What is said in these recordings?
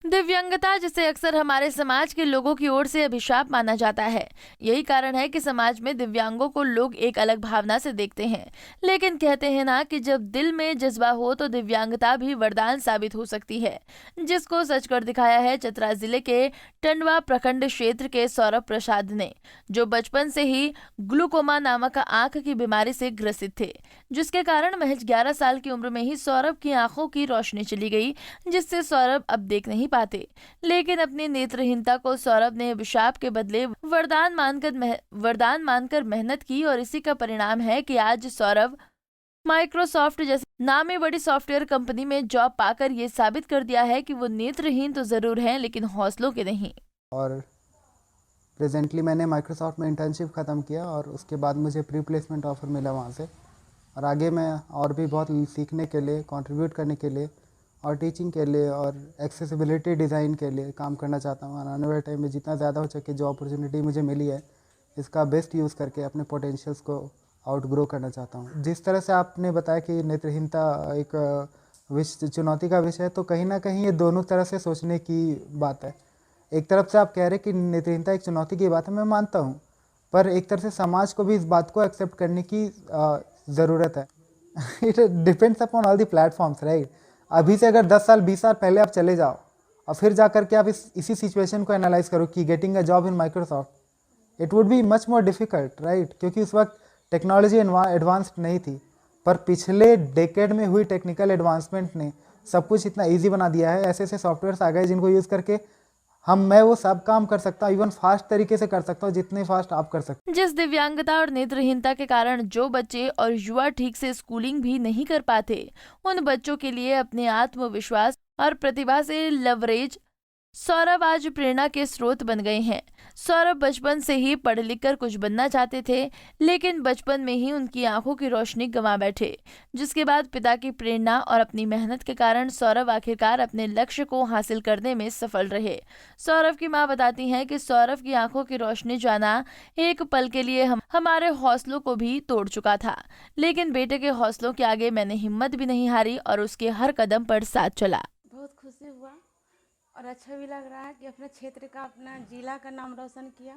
दिव्यांगता, जिसे अक्सर हमारे समाज के लोगों की ओर से अभिशाप माना जाता है। यही कारण है कि समाज में दिव्यांगों को लोग एक अलग भावना से देखते हैं। लेकिन कहते हैं ना कि जब दिल में जज्बा हो तो दिव्यांगता भी वरदान साबित हो सकती है, जिसको सच कर दिखाया है चतरा जिले के टंडवा प्रखंड क्षेत्र के सौरभ प्रसाद ने, जो बचपन से ही ग्लूकोमा नामक आंख की बीमारी से ग्रसित थे, जिसके कारण महज 11 साल की उम्र में ही सौरभ की आंखों की रोशनी चली गई, जिससे सौरभ अब देख नहीं पाते। लेकिन अपनी नेत्रहीनता को सौरभ ने अभिशाप के बदले वरदान मानकर मेहनत की, और इसी का परिणाम है कि आज सौरभ माइक्रोसॉफ्ट जैसी नामी बड़ी सॉफ्टवेयर कंपनी में जॉब पाकर ये साबित कर दिया है कि वो नेत्रहीन तो जरूर हैं, लेकिन हौसलों के नहीं। और प्रेजेंटली मैंने माइक्रोसॉफ्ट में इंटर्नशिप ख़त्म किया और उसके बाद मुझे प्री प्लेसमेंट ऑफ़र मिला वहाँ से, और आगे मैं और भी बहुत सीखने के लिए, कंट्रीब्यूट करने के लिए और टीचिंग के लिए और एक्सेसिबिलिटी डिज़ाइन के लिए काम करना चाहता हूँ। और आने वाले टाइम में जितना ज़्यादा हो सके जो अपॉर्चुनिटी मुझे मिली है, इसका बेस्ट यूज़ करके अपने पोटेंशियल्स को आउटग्रो करना चाहता हूँ। जिस तरह से आपने बताया कि नेत्रहीनता एक चुनौती का विषय है, तो कहीं ना कहीं ये दोनों तरह से सोचने की बात है। एक तरफ से आप कह रहे हैं कि नेत्रहीनता एक चुनौती की बात है, मैं मानता हूँ, पर एक तरह से समाज को भी इस बात को एक्सेप्ट करने की ज़रूरत है। It depends upon all the platforms, right. अभी से अगर 10 साल 20 साल पहले आप चले जाओ और फिर जा कर के आप इसी सिचुएशन को एनालाइज करो कि getting a job in Microsoft, it would be much more difficult, right, क्योंकि उस वक्त टेक्नोलॉजी एडवांस्ड नहीं थी। पर पिछले डेकेड में हुई टेक्निकल एडवांसमेंट ने सब कुछ इतना ईजी बना दिया है। ऐसे ऐसे सॉफ्टवेयर्स आ गए जिनको यूज़ करके मैं वो सब काम कर सकता हूँ, इवन फास्ट तरीके से कर सकता हूँ जितने फास्ट आप कर सकते। जिस दिव्यांगता और नेत्रहीनता के कारण जो बच्चे और युवा ठीक से स्कूलिंग भी नहीं कर पाते, उन बच्चों के लिए अपने आत्मविश्वास और प्रतिभा से लवरेज सौरभ आज प्रेरणा के स्रोत बन गए हैं। सौरभ बचपन से ही पढ़ लिख कर कुछ बनना चाहते थे, लेकिन बचपन में ही उनकी आंखों की रोशनी गंवा बैठे, जिसके बाद पिता की प्रेरणा और अपनी मेहनत के कारण सौरभ आखिरकार अपने लक्ष्य को हासिल करने में सफल रहे। सौरभ की मां बताती हैं कि सौरभ की आंखों की रोशनी जाना एक पल के लिए हमारे हौसलों को भी तोड़ चुका था, लेकिन बेटे के हौसलों के आगे मैंने हिम्मत भी नहीं हारी और उसके हर कदम पर साथ चला। बहुत खुशी हुआ और अच्छा भी लग रहा है कि अपने क्षेत्र का, अपना जिला का नाम रोशन किया।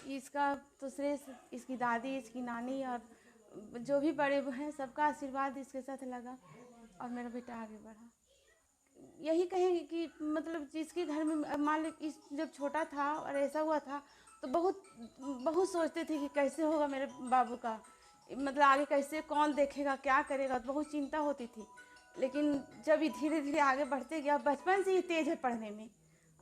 इसका तो श्रेय इसकी दादी, इसकी नानी और जो भी बड़े हैं सबका आशीर्वाद इसके साथ लगा और मेरा बेटा आगे बढ़ा। यही कहेंगे कि मतलब जिसके घर में मान लो जब छोटा था और ऐसा हुआ था तो बहुत सोचते थे कि कैसे होगा मेरे बाबू का, मतलब आगे कैसे, कौन देखेगा, क्या करेगा, बहुत चिंता होती थी। लेकिन जब ये धीरे धीरे आगे बढ़ते गया, बचपन से ही तेज है पढ़ने में,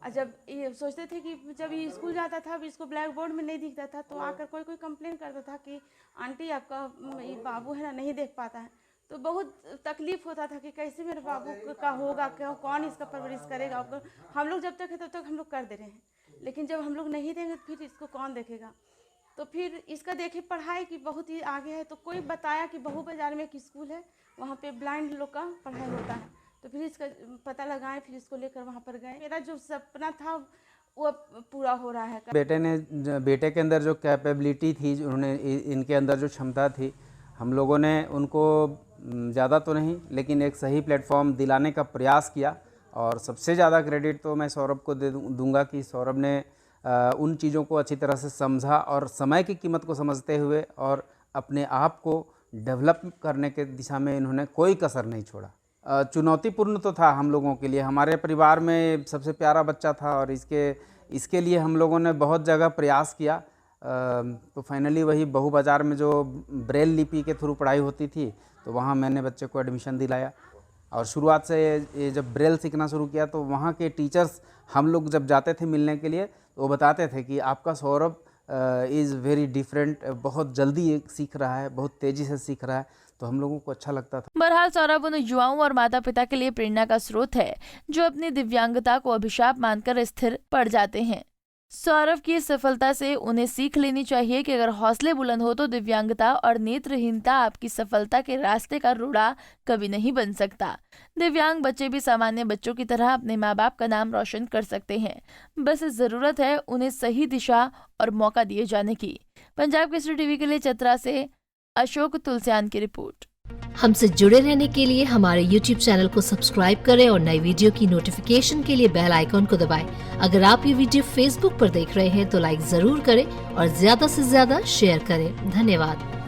और जब ये सोचते थे कि जब ये स्कूल जाता था इसको ब्लैक बोर्ड में नहीं दिखता था तो आकर कोई कंप्लेन करता था कि आंटी आपका ये बाबू है ना नहीं देख पाता है, तो बहुत तकलीफ होता था कि कैसे मेरे बाबू का होगा, क्यों, कौन इसका परवरिश करेगा। हम लोग जब तक है तब तक हम लोग कर दे रहे हैं, लेकिन जब हम लोग नहीं देंगे तो फिर इसको कौन देखेगा। तो फिर इसका देखे पढ़ाई की बहुत ही आगे है, तो कोई बताया कि बहू बाजार में एक स्कूल है, वहाँ पे ब्लाइंड लोग का पढ़ाई होता है, तो फिर इसका पता लगाएं, फिर इसको लेकर वहाँ पर गए। मेरा जो सपना था वो पूरा हो रहा है। बेटे के अंदर जो कैपेबिलिटी थी, उन्होंने इनके अंदर जो क्षमता थी, हम लोगों ने उनको ज़्यादा तो नहीं लेकिन एक सही प्लेटफॉर्म दिलाने का प्रयास किया। और सबसे ज़्यादा क्रेडिट तो मैं सौरभ को दूंगा कि सौरभ ने उन चीज़ों को अच्छी तरह से समझा और समय की कीमत को समझते हुए और अपने आप को डेवलप करने के दिशा में इन्होंने कोई कसर नहीं छोड़ा। चुनौतीपूर्ण तो था हम लोगों के लिए, हमारे परिवार में सबसे प्यारा बच्चा था और इसके लिए हम लोगों ने बहुत जगह प्रयास किया। तो फाइनली वही बहू बाज़ार में जो ब्रेल लिपि के थ्रू पढ़ाई होती थी, तो वहाँ मैंने बच्चे को एडमिशन दिलाया। और शुरुआत से ये जब ब्रेल सीखना शुरू किया तो वहाँ के टीचर्स, हम लोग जब जाते थे मिलने के लिए तो वो बताते थे कि आपका सौरभ इज़ वेरी डिफरेंट, बहुत जल्दी सीख रहा है, बहुत तेज़ी से सीख रहा है, तो हम लोगों को अच्छा लगता था। बहरहाल सौरभ उन युवाओं और माता पिता के लिए प्रेरणा का स्रोत है जो अपनी दिव्यांगता को अभिशाप मानकर स्थिर पड़ जाते हैं। सौरभ की सफलता से उन्हें सीख लेनी चाहिए कि अगर हौसले बुलंद हो तो दिव्यांगता और नेत्रहीनता आपकी सफलता के रास्ते का रोड़ा कभी नहीं बन सकता। दिव्यांग बच्चे भी सामान्य बच्चों की तरह अपने माँ बाप का नाम रोशन कर सकते हैं, बस जरूरत है उन्हें सही दिशा और मौका दिए जाने की। पंजाब केसरी टीवी के लिए चतरा से अशोक तुलसियान की रिपोर्ट। हमसे जुड़े रहने के लिए हमारे YouTube चैनल को सब्सक्राइब करें और नई वीडियो की नोटिफिकेशन के लिए बेल आइकॉन को दबाएं। अगर आप ये वीडियो Facebook पर देख रहे हैं तो लाइक जरूर करें और ज्यादा से ज्यादा शेयर करें। धन्यवाद।